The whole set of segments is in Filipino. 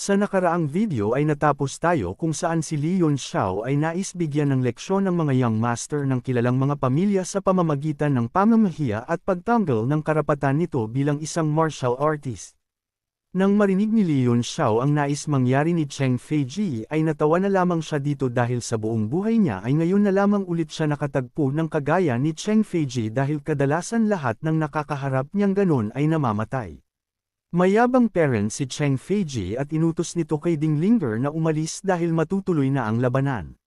Sa nakaraang video ay natapos tayo kung saan si Li Yunxiao ay nais bigyan ng leksyon ng mga young master ng kilalang mga pamilya sa pamamagitan ng pamamahiya at pagtanggal ng karapatan nito bilang isang martial artist. Nang marinig ni Li Yunxiao ang nais mangyari ni Cheng Feiji ay natawa na lamang siya dito dahil sa buong buhay niya ay ngayon na lamang ulit siya nakatagpo ng kagaya ni Cheng Feiji dahil kadalasan lahat ng nakakaharap niyang ganon ay namamatay. Mayabang parent si Cheng Feiji at inutos nito kay Ding Linger na umalis dahil matutuloy na ang labanan.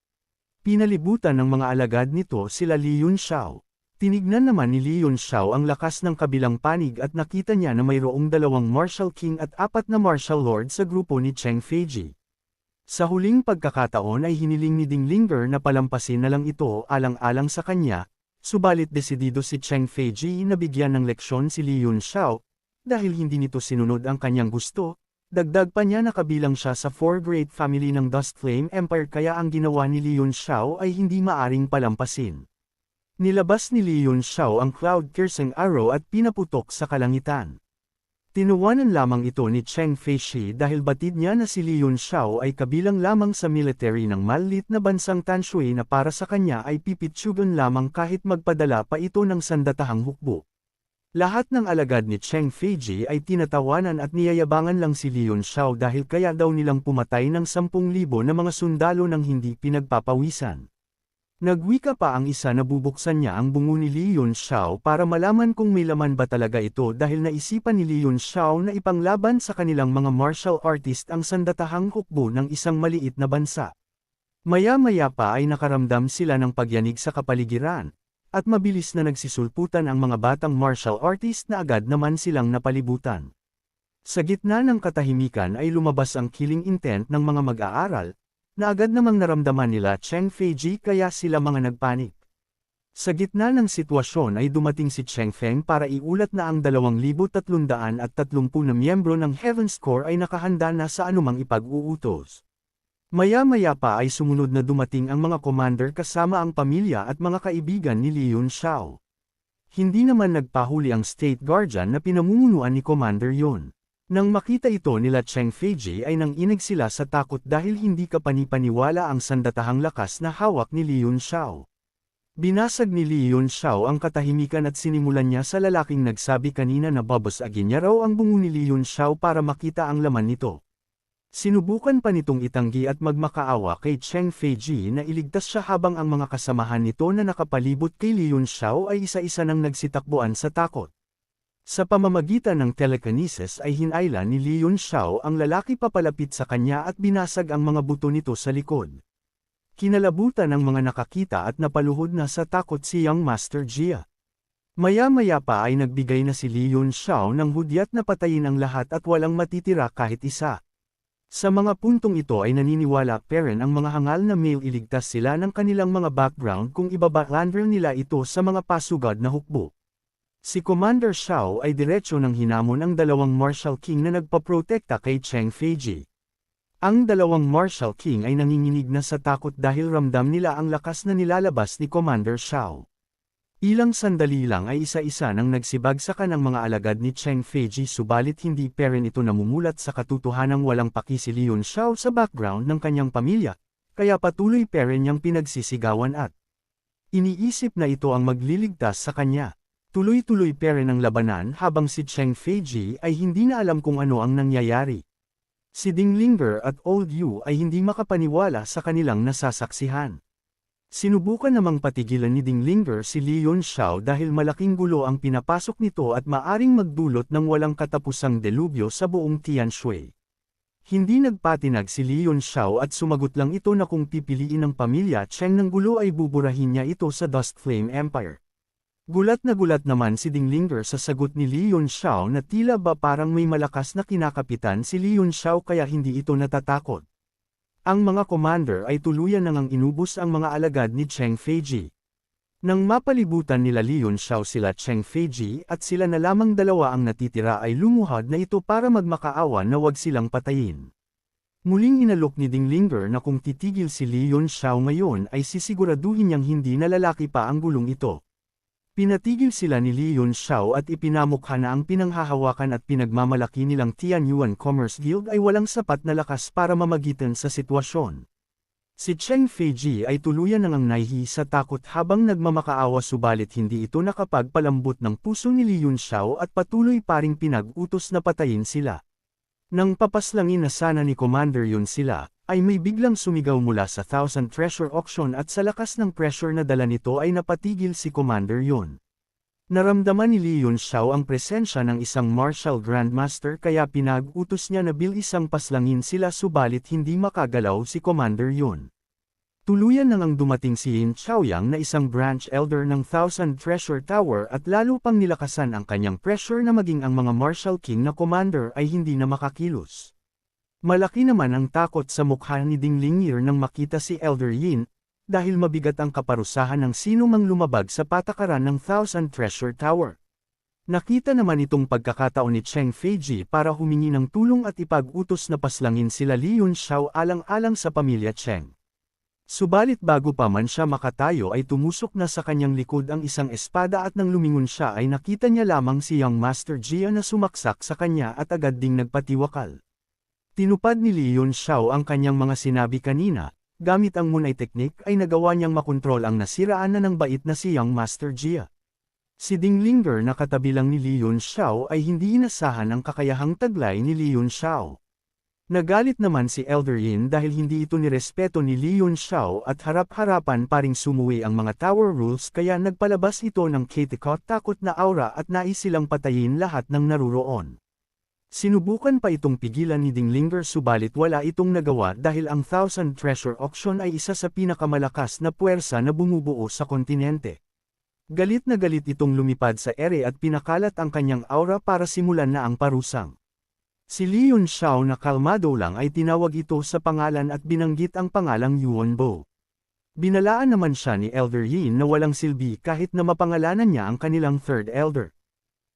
Pinalibutan ng mga alagad nito sila Li Yunxiao. Tinignan naman ni Li Yunxiao ang lakas ng kabilang panig at nakita niya na mayroong 2 Martial King at 4 na Martial Lord sa grupo ni Cheng Feiji. Sa huling pagkakataon ay hiniling ni Ding Linger na palampasin na lang ito alang-alang sa kanya, subalit desidido si Cheng Feiji na bigyan ng leksyon si Li Yunxiao. Dahil hindi nito sinunod ang kanyang gusto, dagdag pa niya na kabilang siya sa 4 great family ng Dust Flame Empire kaya ang ginawa ni Li Yunxiao ay hindi maaring palampasin. Nilabas ni Li Yunxiao ang Cloud Piercing Arrow at pinaputok sa kalangitan. Tinuwanan lamang ito ni Cheng Feiji dahil batid niya na si Li Yunxiao ay kabilang lamang sa military ng maliit na bansang Tanshui na para sa kanya ay pipitsugan lamang kahit magpadala pa ito ng sandatahang hukbo. Lahat ng alagad ni Cheng Feiji ay tinatawanan at niyayabangan lang si Li Yunxiao dahil kaya daw nilang pumatay ng 10,000 na mga sundalo nang hindi pinagpapawisan. Nagwika pa ang isa na bubuksan niya ang bungo ni Li Yunxiao para malaman kung may laman ba talaga ito dahil naisipan ni Li Yunxiao na ipanglaban sa kanilang mga martial artist ang sandatahang hukbo ng isang maliit na bansa. Maya-maya pa ay nakaramdam sila ng pagyanig sa kapaligiran. At mabilis na nagsisulputan ang mga batang martial artist na agad naman silang napalibutan. Sa gitna ng katahimikan ay lumabas ang killing intent ng mga mag-aaral, na agad namang naramdaman nila Cheng Feiji kaya sila mga nagpanik. Sa gitna ng sitwasyon ay dumating si Cheng Feng para iulat na ang 2,330 na miyembro ng Heaven's Core ay nakahanda na sa anumang ipag-uutos. Maya-maya pa ay sumunod na dumating ang mga commander kasama ang pamilya at mga kaibigan ni Li Yunxiao. Hindi naman nagpahuli ang State Guardian na pinamumunuan ni Commander Yun. Nang makita ito nila Cheng Feiji ay nanginig sila sa takot dahil hindi kapanipaniwala ang sandatahang lakas na hawak ni Li Yunxiao. Binasag ni Li Yunxiao ang katahimikan at sinimulan niya sa lalaking nagsabi kanina na babasagin niya raw ang bungo ni Li Yunxiao para makita ang laman nito. Sinubukan pa nitong itanggi at magmakaawa kay Cheng Feiji na iligtas siya habang ang mga kasamahan nito na nakapalibot kay Li Yunxiao ay isa-isa nang nagsitakbuan sa takot. Sa pamamagitan ng telekinesis ay hinayla ni Li Yunxiao ang lalaki papalapit sa kanya at binasag ang mga buto nito sa likod. Kinalabutan ng mga nakakita at napaluhod na sa takot si Young Master Jia. Maya-maya pa ay nagbigay na si Li Yunxiao ng hudyat na patayin ang lahat at walang matitira kahit isa. Sa mga puntong ito ay naniniwala peren ang mga hangal na male iligtas sila ng kanilang mga background kung ibaba-landrel nila ito sa mga pasugad na hukbo. Si Commander Xiao ay diretso ng hinamon ang 2 Martial King na nagpaprotekta kay Cheng Feiji. Ang 2 Martial King ay nanginginig na sa takot dahil ramdam nila ang lakas na nilalabas ni Commander Xiao. Ilang sandali lang ay isa-isa nang nagsibagsakan ang mga alagad ni Cheng Feiji subalit hindi peren ito namumulat sa katotohanang walang paki si Li Yunxiao sa background ng kanyang pamilya, kaya patuloy peren niyang pinagsisigawan at iniisip na ito ang magliligtas sa kanya. Tuloy-tuloy peren ang labanan habang si Cheng Feiji ay hindi na alam kung ano ang nangyayari. Si Ding Linger at Old Yu ay hindi makapaniwala sa kanilang nasasaksihan. Sinubukan namang patigilan ni Ding Linger si Li Yunxiao dahil malaking gulo ang pinapasok nito at maaring magdulot ng walang katapusang delubyo sa buong Tianshui. Hindi nagpatinag si Li Yunxiao at sumagot lang ito na kung pipiliin ng pamilya Cheng ng gulo ay buburahin niya ito sa Dust Flame Empire. Gulat na gulat naman si Ding Linger sa sagot ni Li Yunxiao na tila ba parang may malakas na kinakapitan si Li Yunxiao kaya hindi ito natatakot. Ang mga commander ay tuluyan nang inubos ang mga alagad ni Cheng Feiji. Nang mapalibutan nila Li Yunxiao sila Cheng Feiji at sila na lamang dalawa ang natitira ay lumuhad na ito para magmakaawa na wag silang patayin. Muling inalok ni Ding Linger na kung titigil si Li Yunxiao ngayon ay sisiguraduhin niyang hindi na lalaki pa ang gulong ito. Pinatigil sila ni Li Yunxiao at ipinamukha na ang pinanghahawakan at pinagmamalaki nilang Tianyuan Commerce Guild ay walang sapat na lakas para mamagitan sa sitwasyon. Si Cheng Feiji ay tuluyan nang nahihi sa takot habang nagmamakaawa subalit hindi ito nakapagpalambot ng puso ni Li Yunxiao at patuloy pa ring pinag-utos na patayin sila. Nang papaslangin na sana ni Commander Yun sila, ay may biglang sumigaw mula sa Thousand Treasure Auction at sa lakas ng pressure na dala nito ay napatigil si Commander Yun. Naramdaman ni Li Yunxiao ang presensya ng isang martial grandmaster kaya pinag-utos niya na bilisang paslangin sila subalit hindi makagalaw si Commander Yun. Tuluyan nang dumating si Yin Chaoyang na isang branch elder ng Thousand Treasure Tower at lalo pang nilakasan ang kanyang pressure na maging ang mga martial king na commander ay hindi na makakilos. Malaki naman ang takot sa mukha ni Ding Lingyir nang makita si Elder Yin, dahil mabigat ang kaparusahan ng sino mang lumabag sa patakaran ng Thousand Treasure Tower. Nakita naman itong pagkakataon ni Cheng Feiji para humingi ng tulong at ipag-utos na paslangin sila Li Yunxiao alang-alang sa pamilya Cheng. Subalit bago pa man siya makatayo ay tumusok na sa kanyang likod ang isang espada at nang lumingon siya ay nakita niya lamang si Young Master Jia na sumaksak sa kanya at agad ding nagpatiwakal. Tinupad ni Li Yunxiao ang kanyang mga sinabi kanina, gamit ang Moon Eye Technique ay nagawa niyang makontrol ang nasiraan na ng bait na si Young Master Jia. Si Ding Lingyir na katabi lang ni Li Yunxiao ay hindi inasahan ang kakayahang taglay ni Li Yunxiao. Nagalit naman si Elder Yin dahil hindi ito nirespeto ni Li Yunxiao at harap-harapan paring sumuwi ang mga tower rules kaya nagpalabas ito ng katikot takot na aura at nais silang patayin lahat ng naruroon. Sinubukan pa itong pigilan ni Ding Lingyir subalit wala itong nagawa dahil ang Thousand Treasure Auction ay isa sa pinakamalakas na puwersa na bumubuo sa kontinente. Galit na galit itong lumipad sa ere at pinakalat ang kanyang aura para simulan na ang parusang. Si Li Yunxiao na kalmado lang ay tinawag ito sa pangalan at binanggit ang pangalang Yuanbo. Binalaan naman siya ni Elder Yin na walang silbi kahit na mapangalanan niya ang kanilang third elder.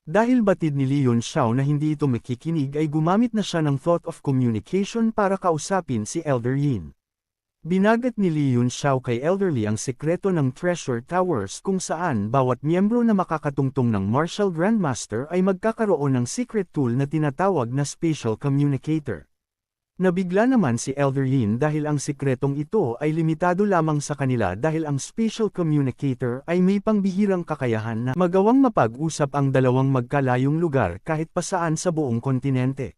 Dahil batid ni Li Yunxiao na hindi ito makikinig ay gumamit na siya ng thought of communication para kausapin si Elder Yin. Binagat ni Li Yunxiao kay Elder Li ang sekreto ng Treasure Towers kung saan bawat miyembro na makakatungtong ng Martial Grandmaster ay magkakaroon ng secret tool na tinatawag na Spatial Communicator. Nabigla naman si Elder Yin dahil ang sikretong ito ay limitado lamang sa kanila dahil ang Spatial Communicator ay may pangbihirang kakayahan na magawang mapag-usap ang dalawang magkalayong lugar kahit pa saan sa buong kontinente.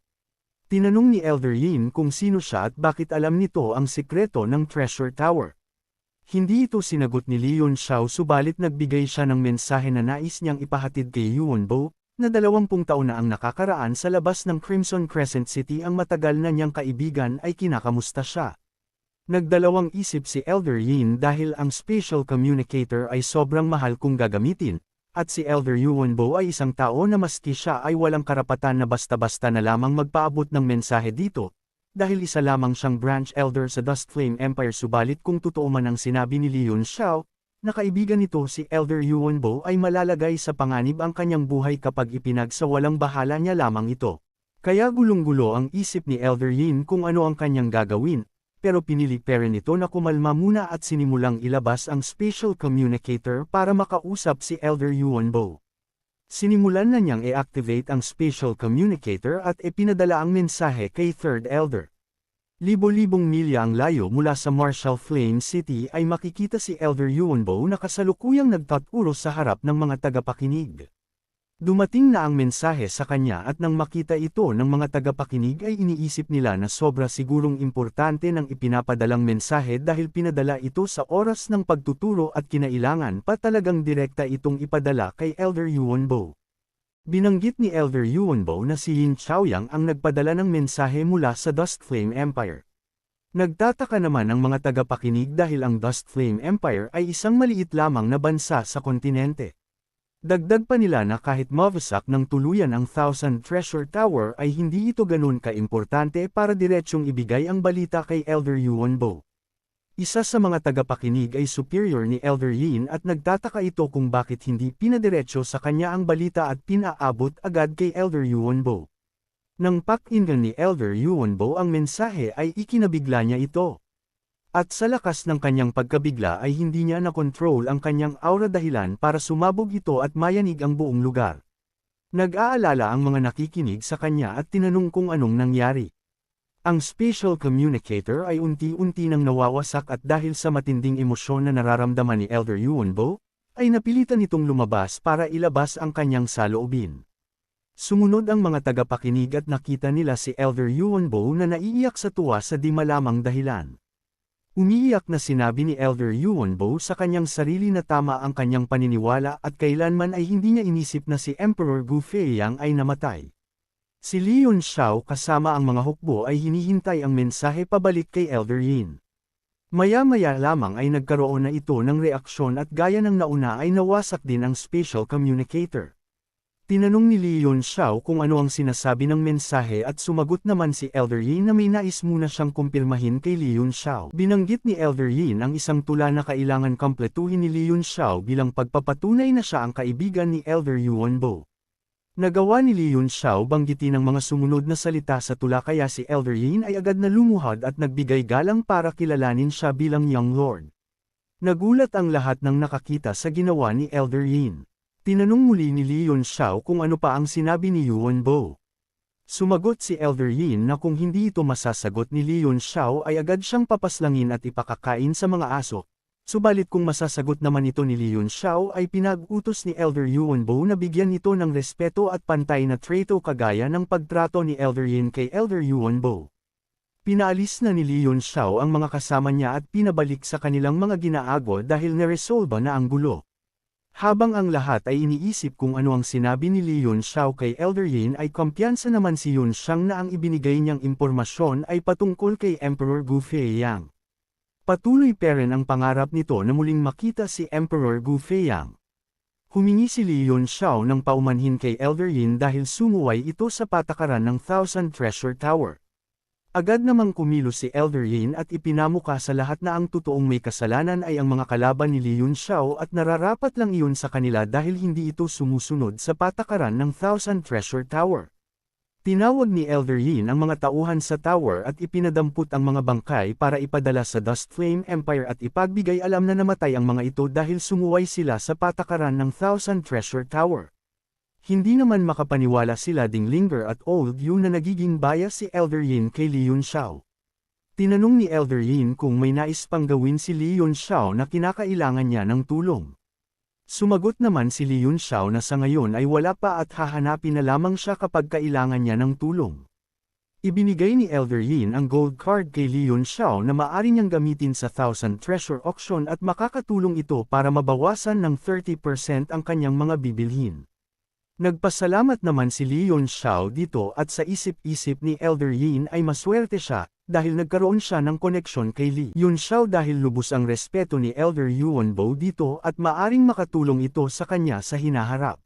Tinanong ni Elder Yin kung sino siya at bakit alam nito ang sikreto ng Treasure Tower. Hindi ito sinagot ni Li Yunxiao subalit nagbigay siya ng mensahe na nais niyang ipahatid kay Yuanbo, na 20 taon na ang nakakaraan sa labas ng Crimson Crescent City ang matagal na niyang kaibigan ay kinakamusta siya. Nagdalawang isip si Elder Yin dahil ang Spatial Communicator ay sobrang mahal kung gagamitin, at si Elder Yuanbo ay isang tao na maski siya ay walang karapatan na basta-basta na lamang magpaabot ng mensahe dito, dahil isa lamang siyang branch elder sa Dust Flame Empire subalit kung totoo man ang sinabi ni Li Yunxiao, na kaibigan nito si Elder Yuanbo ay malalagay sa panganib ang kanyang buhay kapag ipinagsawalang bahala niya lamang ito. Kaya gulong-gulo ang isip ni Elder Yin kung ano ang kanyang gagawin, pero pinili pa rin ito na kumalma muna at sinimulang ilabas ang Spatial Communicator para makausap si Elder Yuanbo. Sinimulan na niyang i-activate ang Spatial Communicator at ipinadala ang mensahe kay Third Elder. Libo-libong milya ang layo mula sa Martial Flame City ay makikita si Elder Yuanbo na kasalukuyang nagtaturo sa harap ng mga tagapakinig. Dumating na ang mensahe sa kanya at nang makita ito ng mga tagapakinig ay iniisip nila na sobra sigurong importante ng ipinapadalang mensahe dahil pinadala ito sa oras ng pagtuturo at kinailangan pa talagang direkta itong ipadala kay Elder Yuanbo. Binanggit ni Elder Yuanbo na si Yin Chaoyang ang nagpadala ng mensahe mula sa Dust Flame Empire. Nagtataka naman ang mga tagapakinig dahil ang Dust Flame Empire ay isang maliit lamang na bansa sa kontinente. Dagdag pa nila na kahit mawasak ng tuluyan ang Thousand Treasure Tower ay hindi ito ganun ka-importante para diretsyong ibigay ang balita kay Elder Yuanbo. Isa sa mga tagapakinig ay superior ni Elder Yin at nagtataka ito kung bakit hindi pinadiretso sa kanya ang balita at pinaabot agad kay Elder Yuanbo. Nang pakinggan ni Elder Yuanbo ang mensahe ay ikinabigla niya ito. At sa lakas ng kanyang pagkabigla ay hindi niya na-control ang kanyang aura dahilan para sumabog ito at mayanig ang buong lugar. Nag-aalala ang mga nakikinig sa kanya at tinanong kung anong nangyari. Ang spatial communicator ay unti-unti nang nawawasak at dahil sa matinding emosyon na nararamdaman ni Elder Yuonbo, ay napilitan itong lumabas para ilabas ang kanyang saloobin. Sumunod ang mga tagapakinig at nakita nila si Elder Yuonbo na naiiyak sa tuwa sa di malamang dahilan. Umiiyak na sinabi ni Elder Yuonbo sa kanyang sarili na tama ang kanyang paniniwala at kailanman ay hindi niya inisip na si Emperor Gu Feiyang ay namatay. Si Leon Xiao kasama ang mga hukbo ay hinihintay ang mensahe pabalik kay Elder Yin. Maya-maya lamang ay nagkaroon na ito ng reaksyon at gaya ng nauna ay nawasak din ang spatial communicator. Tinanong ni Leon Xiao kung ano ang sinasabi ng mensahe at sumagot naman si Elder Yin na may nais muna siyang kumpirmahin kay Leon Xiao. Binanggit ni Elder Yin ang isang tula na kailangan kompletuhin ni Leon Xiao bilang pagpapatunay na siya ang kaibigan ni Elder Yuonbo. Nagawa ni Leon Xiao banggitin ang mga sumunod na salita sa tula kaya si Elder Yin ay agad na lumuhad at nagbigay galang para kilalanin siya bilang Young Lord. Nagulat ang lahat ng nakakita sa ginawa ni Elder Yin. Tinanong muli ni Leon Xiao kung ano pa ang sinabi ni Yuonbo. Sumagot si Elder Yin na kung hindi ito masasagot ni Leon Xiao ay agad siyang papaslangin at ipakakain sa mga aso. Subalit kung masasagot naman ito ni Leon Xiao ay pinag-utos ni Elder Yuonbo na bigyan ito ng respeto at pantay na trato kagaya ng pagtrato ni Elder Yin kay Elder Yuonbo. Pinaalis na ni Leon Xiao ang mga kasama niya at pinabalik sa kanilang mga ginaago dahil naresolba na ang gulo. Habang ang lahat ay iniisip kung ano ang sinabi ni Leon Xiao kay Elder Yin ay kumpiyansa naman si Yun Xiang na ang ibinigay niyang impormasyon ay patungkol kay Emperor Gu Feiyang. Patuloy pa rin ang pangarap nito na muling makita si Emperor Gu Feiyang. Humingi si Leon Xiao ng paumanhin kay Elder Yin dahil sumuway ito sa patakaran ng Thousand Treasure Tower. Agad namang kumilos si Elder Yin at ipinamuka sa lahat na ang totoong may kasalanan ay ang mga kalaban ni Leon Xiao at nararapat lang iyon sa kanila dahil hindi ito sumusunod sa patakaran ng Thousand Treasure Tower. Tinawag ni Elder Yin ang mga tauhan sa tower at ipinadampot ang mga bangkay para ipadala sa Dust Flame Empire at ipagbigay alam na namatay ang mga ito dahil sumuway sila sa patakaran ng Thousand Treasure Tower. Hindi naman makapaniwala sila Ding Linger at Old Yu na nagiging bias si Elder Yin kay Leon Xiao. Tinanong ni Elder Yin kung may nais pang gawin si Leon Xiao na kinakailangan niya ng tulong. Sumagot naman si Leon Xiao na sa ngayon ay wala pa at hahanapin na lamang siya kapag kailangan niya ng tulong. Ibinigay ni Elder Yin ang gold card kay Leon Xiao na maaari niyang gamitin sa Thousand Treasure Auction at makakatulong ito para mabawasan ng 30% ang kanyang mga bibilhin. Nagpasalamat naman si Leon Xiao dito at sa isip-isip ni Elder Yin ay maswerte siya, dahil nagkaroon siya ng koneksyon kay Leon Xiao dahil lubos ang respeto ni Elder Yuonbo dito at maaring makatulong ito sa kanya sa hinaharap.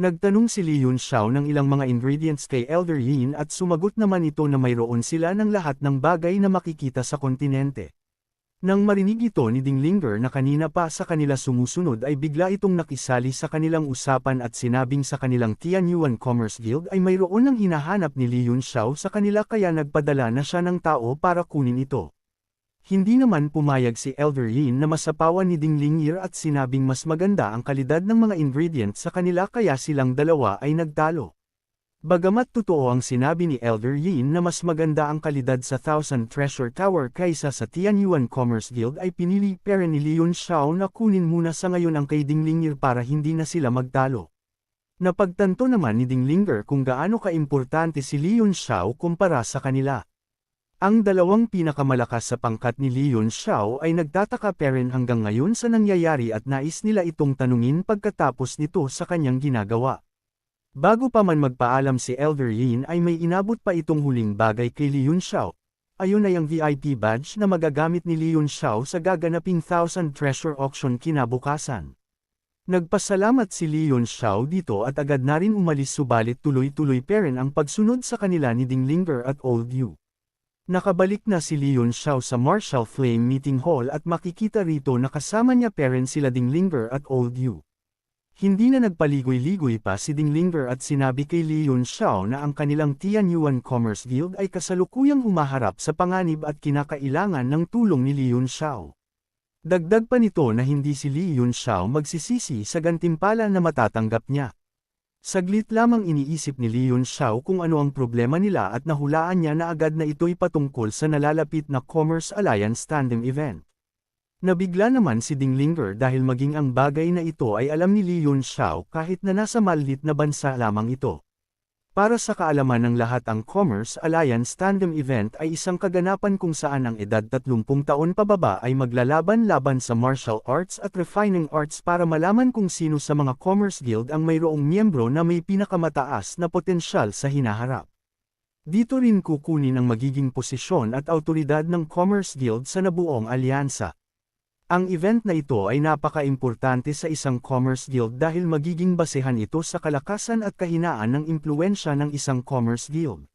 Nagtanong si Leon Xiao ng ilang mga ingredients kay Elder Yin at sumagot naman ito na mayroon sila ng lahat ng bagay na makikita sa kontinente. Nang marinig ito ni Ding Linger na kanina pa sa kanila sumusunod ay bigla itong nakisali sa kanilang usapan at sinabing sa kanilang Tianyuan Commerce Guild ay mayroon ng hinahanap ni Leon Xiao sa kanila kaya nagpadala na siya ng tao para kunin ito. Hindi naman pumayag si Elder Yin na masapawan ni Ding Linger at sinabing mas maganda ang kalidad ng mga ingredients sa kanila kaya silang dalawa ay nagtalo. Bagamat totoo ang sinabi ni Elder Yin na mas maganda ang kalidad sa Thousand Treasure Tower kaysa sa Tianyuan Commerce Guild ay pinili pa rin ni Leon Xiao na kunin muna sa ngayon ang kay Ding Linger para hindi na sila magtalo. Napagtanto naman ni Ding Linger kung gaano kaimportante si Leon Xiao kumpara sa kanila. Ang dalawang pinakamalakas sa pangkat ni Leon Xiao ay nagtataka pa rin hanggang ngayon sa nangyayari at nais nila itong tanungin pagkatapos nito sa kanyang ginagawa. Bago pa man magpaalam si Elder Yin ay may inabot pa itong huling bagay kay Leon Xiao. Ayun ay ang VIP badge na magagamit ni Leon Xiao sa gaganaping Thousand Treasure Auction kinabukasan. Nagpasalamat si Leon Xiao dito at agad na rin umalis subalit tuloy-tuloy pa rin ang pagsunod sa kanila ni Ding Linger at Old Yu. Nakabalik na si Leon Xiao sa Martial Flame Meeting Hall at makikita rito na kasama niya pa rin sila Ding Linger at Old Yu. Hindi na nagpaligoy-ligoy pa si Ding Linger at sinabi kay Li Yunxiao na ang kanilang Tianyuan Commerce Guild ay kasalukuyang humaharap sa panganib at kinakailangan ng tulong ni Li Yunxiao. Dagdag pa nito na hindi si Li Yunxiao magsisisi sa gantimpala na matatanggap niya. Saglit lamang iniisip ni Li Yunxiao kung ano ang problema nila at nahulaan niya na agad na ito'y patungkol sa nalalapit na Commerce Alliance Tandem Event. Nabigla naman si Ding Linger dahil maging ang bagay na ito ay alam ni Li Yunxiao kahit na nasa maliit na bansa lamang ito. Para sa kaalaman ng lahat, ang Commerce Alliance Tandem Event ay isang kaganapan kung saan ang edad 30 taon pababa ay maglalaban-laban sa martial arts at refining arts para malaman kung sino sa mga Commerce Guild ang mayroong miyembro na may pinakamataas na potensyal sa hinaharap. Dito rin kukunin ang magiging posisyon at awtoridad ng Commerce Guild sa nabuong alyansa. Ang event na ito ay napaka-importante sa isang Commerce Guild dahil magiging basehan ito sa kalakasan at kahinaan ng impluwensya ng isang Commerce Guild.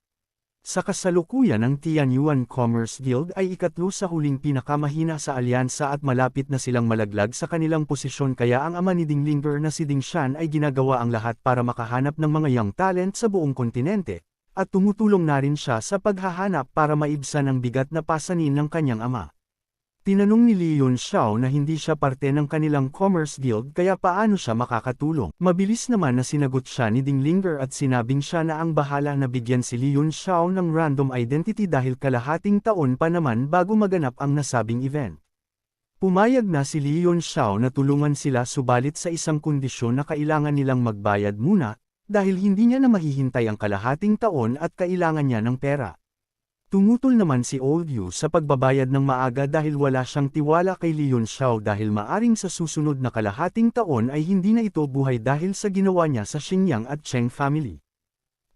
Sa kasalukuyan, ang Tianyuan Commerce Guild ay ikatlo sa huling pinakamahina sa alyansa at malapit na silang malaglag sa kanilang posisyon, kaya ang ama ni Ding Linger na si Ding Shan ay ginagawa ang lahat para makahanap ng mga young talent sa buong kontinente, at tumutulong na rin siya sa paghahanap para maibsan ang bigat na pasanin ng kanyang ama. Tinanong ni Li Yunxiao na hindi siya parte ng kanilang Commerce Guild kaya paano siya makakatulong. Mabilis naman na sinagot siya ni Ding Linger at sinabing siya na ang bahala na bigyan si Li Yunxiao ng random identity dahil kalahating taon pa naman bago maganap ang nasabing event. Pumayag na si Li Yunxiao na tulungan sila, subalit sa isang kondisyon na kailangan nilang magbayad muna, dahil hindi niya na mahihintay ang kalahating taon at kailangan niya ng pera. Tumutol naman si Old Yu sa pagbabayad ng maaga dahil wala siyang tiwala kay Li Yunxiao dahil maaring sa susunod na kalahating taon ay hindi na ito buhay dahil sa ginawa niya sa Xingyang at Cheng family.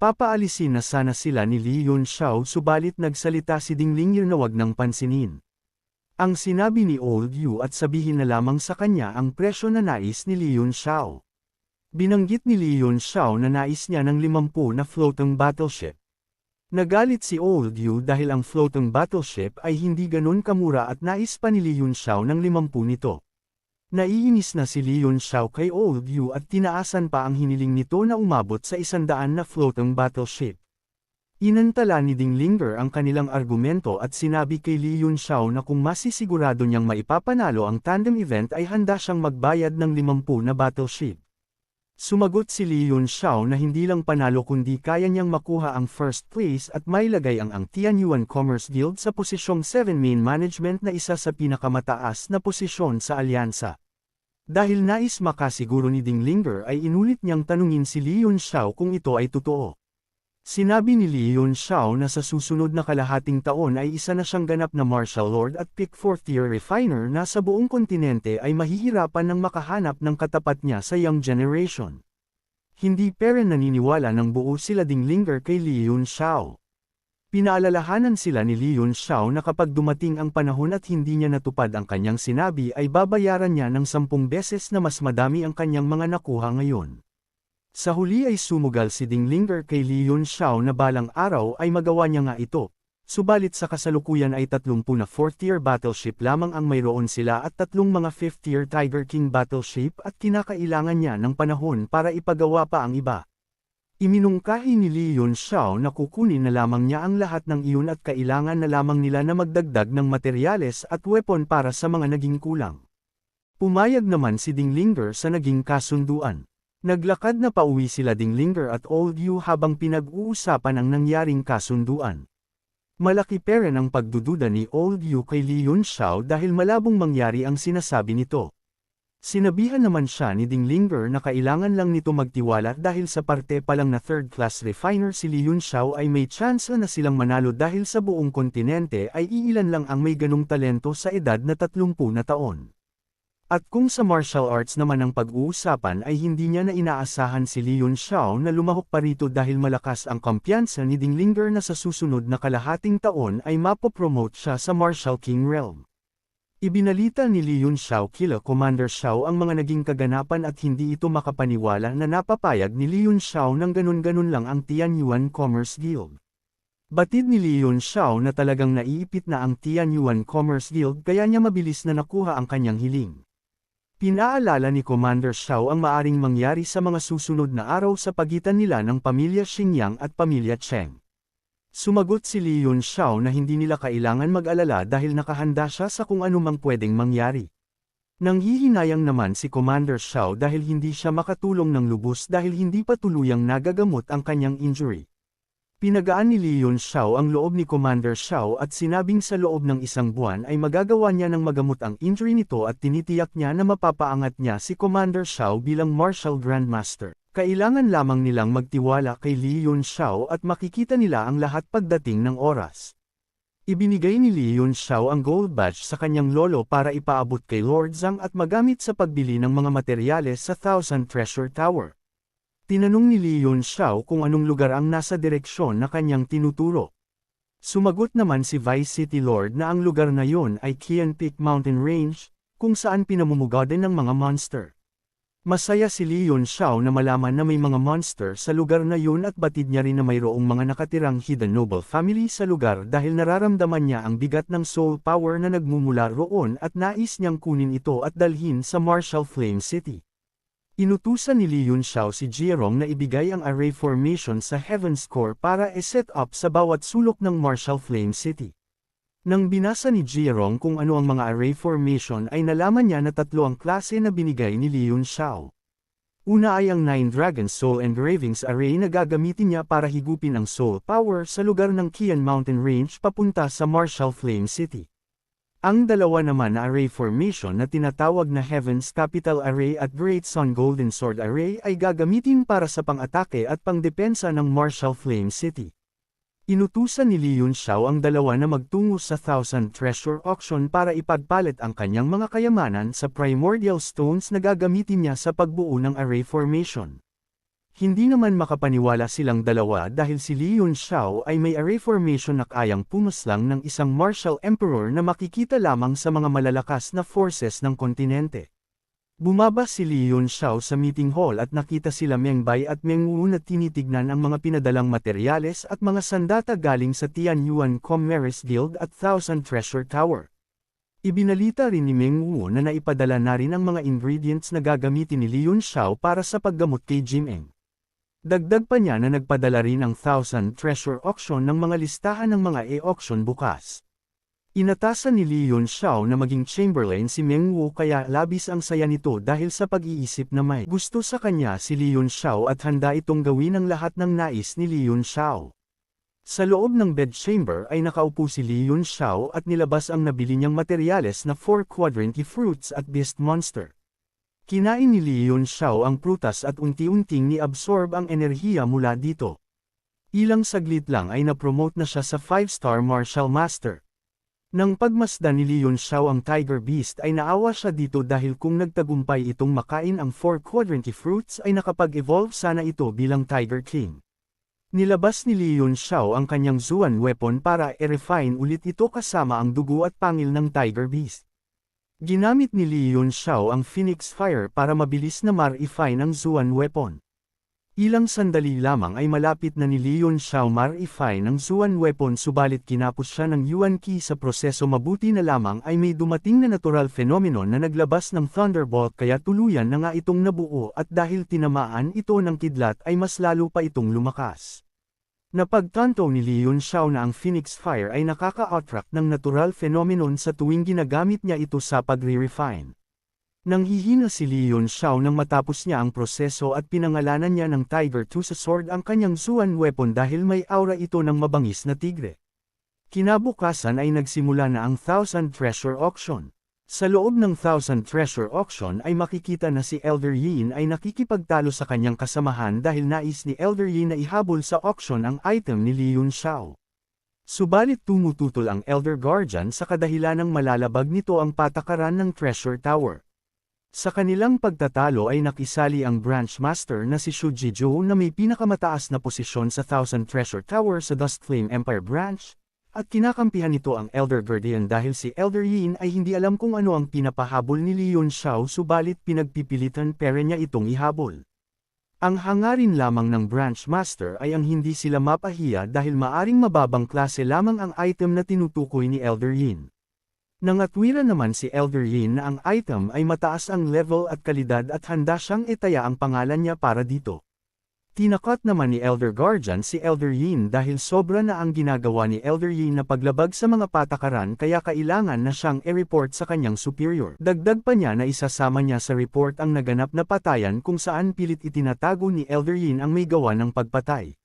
Papaalisin na sana sila ni Li Yunxiao, subalit nagsalita si Ding Linger na wag nang pansinin ang sinabi ni Old Yu at sabihin na lamang sa kanya ang presyo na nais ni Li Yunxiao. Binanggit ni Li Yunxiao na nais niya ng 50 na floating battleship. Nagalit si Old Yu dahil ang floating battleship ay hindi ganon kamura at nais pa ni Li Yunxiao ng 50 nito. Naiinis na si Li Yunxiao kay Old Yu at tinaasan pa ang hiniling nito na umabot sa 100 na floating battleship. Inantala ni Ding Linger ang kanilang argumento at sinabi kay Li Yunxiao na kung masisigurado niyang maipapanalo ang tandem event ay handa siyang magbayad ng 50 na battleship. Sumagot si Li Yunxiao na hindi lang panalo kundi kaya niyang makuha ang first place at mailagay ang Tianyuan Commerce Guild sa posisyong 7 main management na isa sa pinakamataas na posisyon sa alyansa. Dahil nais makasiguro ni Ding Linger ay inulit niyang tanungin si Li Yunxiao kung ito ay totoo. Sinabi ni Li Yunxiao na sa susunod na kalahating taon ay isa na siyang ganap na martial lord at peak 4th-tier refiner na sa buong kontinente ay mahihirapan ng makahanap ng katapat niya sa young generation. Hindi pero naniniwala ng buo sila Ding Linger kay Li Yunxiao. Pinaalalahanan sila ni Li Yunxiao na kapag dumating ang panahon at hindi niya natupad ang kanyang sinabi ay babayaran niya ng 10 beses na mas madami ang kanyang mga nakuha ngayon. Sa huli ay sumugal si Ding Linger kay Li Yunxiao na balang araw ay magawa niya nga ito, subalit sa kasalukuyan ay 30 na 4th-tier battleship lamang ang mayroon sila at 3 mga 5th-tier Tiger King battleship at kinakailangan niya ng panahon para ipagawa pa ang iba. Iminungkahi ni Li Yunxiao na kukunin na lamang niya ang lahat ng iyon at kailangan na lamang nila na magdagdag ng materyales at weapon para sa mga naging kulang. Pumayag naman si Ding Linger sa naging kasunduan. Naglakad na pauwi sila Ding Linger at Old Yu habang pinag-uusapan ang nangyaring kasunduan. Malaki pa rin ang pagdududa ni Old Yu kay Li Yunxiao dahil malabong mangyari ang sinasabi nito. Sinabihan naman siya ni Ding Linger na kailangan lang nito magtiwala dahil sa parte pa lang na third-class refiner si Li Yunxiao ay may chance na silang manalo dahil sa buong kontinente ay iilan lang ang may ganong talento sa edad na 30 na taon. At kung sa martial arts naman ang pag-uusapan ay hindi niya na inaasahan si Li Yunxiao na lumahok pa rito dahil malakas ang kumpiyansa ni Ding Linger na sa susunod na kalahating taon ay mapopromote siya sa Martial King Realm. Ibinalita ni Li Yunxiao kila Commander Xiao ang mga naging kaganapan at hindi ito makapaniwala na napapayag ni Li Yunxiao ng ganun-ganun lang ang Tianyuan Commerce Guild. Batid ni Li Yunxiao na talagang naiipit na ang Tianyuan Commerce Guild kaya niya mabilis na nakuha ang kanyang hiling. Pinaalala ni Commander Xiao ang maaring mangyari sa mga susunod na araw sa pagitan nila ng pamilya Xingyang at pamilya Cheng. Sumagot si Li Yunxiao na hindi nila kailangan mag-alala dahil nakahanda siya sa kung anumang pwedeng mangyari. Nanghihinayang naman si Commander Xiao dahil hindi siya makatulong ng lubos dahil hindi pa tuluyang nagagamot ang kanyang injury. Pinagaan ni Li Yunxiao ang loob ni Commander Xiao at sinabing sa loob ng isang buwan ay magagawa niya ng magamot ang injury nito at tinitiyak niya na mapapaangat niya si Commander Xiao bilang Martial Grandmaster. Kailangan lamang nilang magtiwala kay Li Yunxiao at makikita nila ang lahat pagdating ng oras. Ibinigay ni Li Yunxiao ang gold badge sa kanyang lolo para ipaabot kay Lord Zhang at magamit sa pagbili ng mga materyales sa Thousand Treasure Tower. Tinanong ni Li Yunxiao kung anong lugar ang nasa direksyon na kanyang tinuturo. Sumagot naman si Vice City Lord na ang lugar na yon ay Qian Peak Mountain Range, kung saan pinamumugadan ng mga monster. Masaya si Li Yunxiao na malaman na may mga monster sa lugar na yun at batid niya rin na mayroong mga nakatirang hidden noble family sa lugar dahil nararamdaman niya ang bigat ng soul power na nagmumula roon at nais niyang kunin ito at dalhin sa Martial Flame City. Inutusan ni Li Yunxiao si Jierong na ibigay ang array formation sa Heaven's Core para i-set up sa bawat sulok ng Martial Flame City. Nang binasa ni Jierong kung ano ang mga array formation ay nalaman niya na tatlo ang klase na binigay ni Li Yunxiao. Una ay ang 9 Dragon Soul Engravings Array na gagamitin niya para higupin ang soul power sa lugar ng Qian Mountain Range papunta sa Martial Flame City. Ang dalawa naman na array formation na tinatawag na Heaven's Capital Array at Great Sun Golden Sword Array ay gagamitin para sa pang-atake at pangdepensa ng Martial Flame City. Inutusan ni Li Yunxiao ang dalawa na magtungo sa Thousand Treasure Auction para ipagpalit ang kanyang mga kayamanan sa primordial stones na gagamitin niya sa pagbuo ng array formation. Hindi naman makapaniwala silang dalawa dahil si Li Yunxiao ay may array formation na kayang pumaslang ng isang martial emperor na makikita lamang sa mga malalakas na forces ng kontinente. Bumaba si Li Yunxiao sa meeting hall at nakita sila Meng Bai at Meng Wu na tinitignan ang mga pinadalang materyales at mga sandata galing sa Tianyuan Commerce Guild at Thousand Treasure Tower. Ibinalita rin ni Meng Wu na naipadala na rin ang mga ingredients na gagamitin ni Li Yunxiao para sa paggamot kay Jim Eng. Dagdag pa niya na nagpadala rin ang Thousand Treasure Auction ng mga listahan ng mga e-auction bukas. Inatasan ni Li Yunxiao na maging Chamberlain si Meng Wu kaya labis ang saya nito dahil sa pag-iisip na may gusto sa kanya si Li Yunxiao at handa itong gawin ang lahat ng nais ni Li Yunxiao. Sa loob ng bedchamber ay nakaupo si Li Yunxiao at nilabas ang nabili niyang materyales na 4 quadranti fruits at beast monster. Kinain ni Li Yunxiao ang prutas at unti-unting ni-absorb ang enerhiya mula dito. Ilang saglit lang ay na-promote na siya sa 5-star Martial Master. Nang pagmasdan ni Li Yunxiao ang Tiger Beast ay naawa siya dito dahil kung nagtagumpay itong makain ang 4 quadranti fruits ay nakapag-evolve sana ito bilang Tiger King. Nilabas ni Li Yunxiao ang kanyang Zuan weapon para i-refine ulit ito kasama ang dugo at pangil ng Tiger Beast. Ginamit ni Li Yunxiao ang Phoenix Fire para mabilis na ma-refine ang Zuan weapon. Ilang sandali lamang ay malapit na ni Li Yunxiao ma-refine ang Zuan weapon subalit kinapos siya ng Yuan Qi sa proseso mabuti na lamang ay may dumating na natural phenomenon na naglabas ng Thunderbolt kaya tuluyan na nga itong nabuo at dahil tinamaan ito ng kidlat ay mas lalo pa itong lumakas. Napagtanto ni Li Yunxiao na ang Phoenix Fire ay nakaka-attract ng natural phenomenon sa tuwing ginagamit niya ito sa pagre-refine. Nanghihina si Li Yunxiao nang matapos niya ang proseso at pinangalanan niya ng Tiger 2 sa sword ang kanyang Zuan weapon dahil may aura ito ng mabangis na tigre. Kinabukasan ay nagsimula na ang Thousand Treasure Auction. Sa loob ng Thousand Treasure Auction ay makikita na si Elder Yin ay nakikipagtalo sa kanyang kasamahan dahil nais ni Elder Yin na ihabol sa auction ang item ni Li Yunxiao. Subalit tumututol ang Elder Guardian sa kadahilanang malalabag nito ang patakaran ng Treasure Tower. Sa kanilang pagtatalo ay nakisali ang Branch Master na si Shu Jizhou na may pinakamataas na posisyon sa Thousand Treasure Tower sa Dust Flame Empire Branch. At kinakampihan nito ang Elder Guardian dahil si Elder Yin ay hindi alam kung ano ang pinapahabol ni Li Yunxiao subalit pinagpipilitan pera niya itong ihabol. Ang hangarin lamang ng Branch Master ay ang hindi sila mapahiya dahil maaring mababang klase lamang ang item na tinutukoy ni Elder Yin. Nangatwiran naman si Elder Yin na ang item ay mataas ang level at kalidad at handa siyang itaya ang pangalan niya para dito. Tinakot naman ni Elder Guardian si Elder Yin dahil sobra na ang ginagawa ni Elder Yin na paglabag sa mga patakaran kaya kailangan na siyang i-report sa kanyang superior. Dagdag pa niya na isasama niya sa report ang naganap na patayan kung saan pilit itinatago ni Elder Yin ang may gawa ng pagpatay.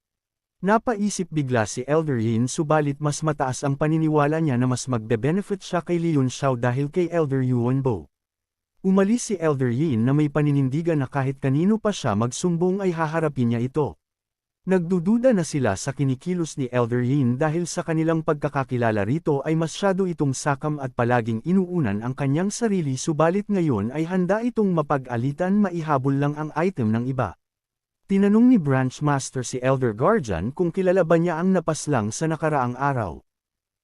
Napaisip bigla si Elder Yin subalit mas mataas ang paniniwala niya na mas magbe-benefit siya kay Leon Xiao dahil kay Elder Yuanbo. Umalis si Elder Yin na may paninindigan na kahit kanino pa siya magsumbong ay haharapin niya ito. Nagdududa na sila sa kinikilos ni Elder Yin dahil sa kanilang pagkakakilala rito ay masyado itong sakam at palaging inuunan ang kanyang sarili subalit ngayon ay handa itong mapag-alitan maihabol lang ang item ng iba. Tinanong ni Branch Master si Elder Guardian kung kilala ba niya ang napaslang sa nakaraang araw.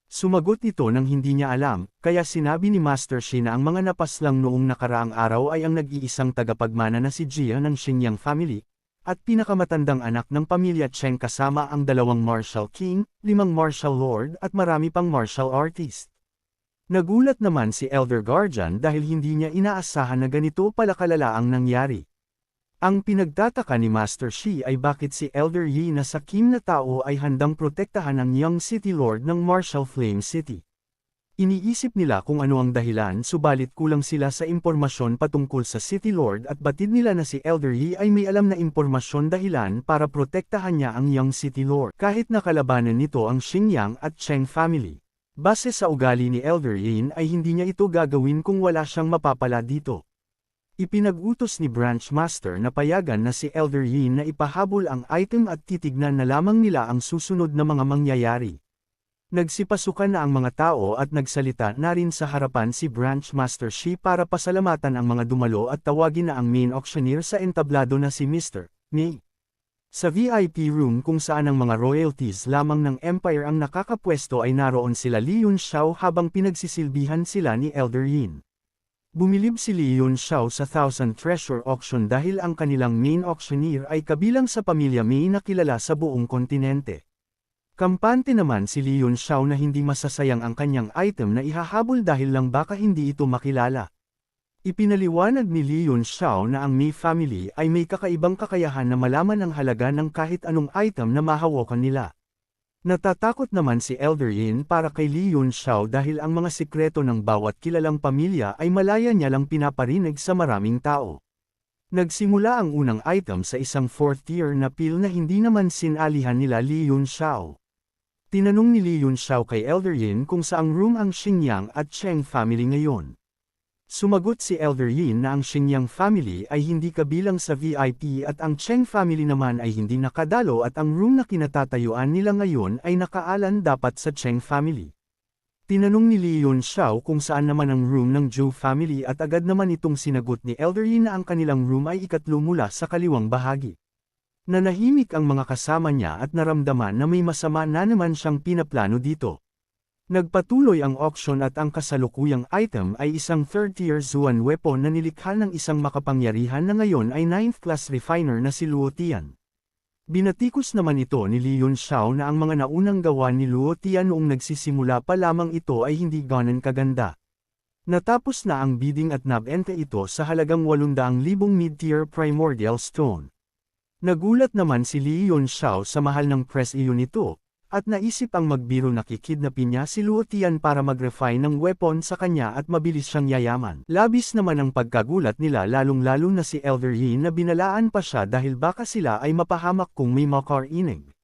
Sumagot ito nang hindi niya alam, kaya sinabi ni Master Shi na ang mga napaslang noong nakaraang araw ay ang nag-iisang tagapagmana na si Jia ng Xingyang family, at pinakamatandang anak ng pamilya Cheng kasama ang 2 martial king, 5 martial lord at marami pang martial artist. Nagulat naman si Elder Guardian dahil hindi niya inaasahan na ganito pala kalala ang nangyari. Ang pinagtataka ni Master Shi ay bakit si Elder Yi na sakim na tao ay handang protektahan ang Young City Lord ng Martial Flame City. Iniisip nila kung ano ang dahilan subalit kulang sila sa impormasyon patungkol sa City Lord at batid nila na si Elder Yi ay may alam na impormasyon dahilan para protektahan niya ang Young City Lord kahit nakalabanan nito ang Xingyang at Cheng family. Base sa ugali ni Elder Yin ay hindi niya ito gagawin kung wala siyang mapapala dito. Ipinag-utos ni Branch Master na payagan na si Elder Yin na ipahabol ang item at titignan na lamang nila ang susunod na mga mangyayari. Nagsipasukan na ang mga tao at nagsalita na rin sa harapan si Branch Master Shi para pasalamatan ang mga dumalo at tawagin na ang main auctioneer sa entablado na si Mr. Mei. Sa VIP room kung saan ang mga royalties lamang ng Empire ang nakakapwesto ay naroon sila Leon Xiao habang pinagsisilbihan sila ni Elder Yin. Bumilib si Leon Xiao sa Thousand Treasure Auction dahil ang kanilang main auctioneer ay kabilang sa pamilya Mei na kilala sa buong kontinente. Kampante naman si Leon Xiao na hindi masasayang ang kanyang item na ihahabol dahil lang baka hindi ito makilala. Ipinaliwanag ni Leon Xiao na ang Mei family ay may kakaibang kakayahan na malaman ang halaga ng kahit anong item na mahawakan nila. Natatakot naman si Elder Yin para kay Leon Xiao dahil ang mga sikreto ng bawat kilalang pamilya ay malaya niya lang pinaparinig sa maraming tao. Nagsimula ang unang item sa isang 4th tier na pill na hindi naman sinalihan nila Leon Xiao. Tinanong ni Leon Xiao kay Elder Yin kung saang room ang Xingyang at Cheng family ngayon. Sumagot si Elder Yin na ang Xingyang family ay hindi kabilang sa VIP at ang Cheng family naman ay hindi nakadalo at ang room na kinatatayuan nila ngayon ay nakaalan dapat sa Cheng family. Tinanong ni Leon Xiao kung saan naman ang room ng Zhou family at agad naman itong sinagot ni Elder Yin na ang kanilang room ay ikatlo mula sa kaliwang bahagi. Nanahimik ang mga kasama niya at naramdaman na may masama na naman siyang pinaplano dito. Nagpatuloy ang auction at ang kasalukuyang item ay isang 3rd-tier Zuan weapon na nilikha ng isang makapangyarihan na ngayon ay 9th class refiner na si Luo Tian. Binatikos naman ito ni Leon Xiao na ang mga naunang gawa ni Luo Tian noong nagsisimula pa lamang ito ay hindi ganon kaganda. Natapos na ang bidding at nabenta ito sa halagang 800,000 mid-tier primordial stone. Nagulat naman si Leon Xiao sa mahal ng press iyon nito. At naisip ang magbiro na kikidnapin niya si Luo Tian para mag-refine ng weapon sa kanya at mabilis siyang yayaman. Labis naman ang pagkagulat nila lalong-lalo na si Elder Yin na binalaan pa siya dahil baka sila ay mapahamak kung may makarinig.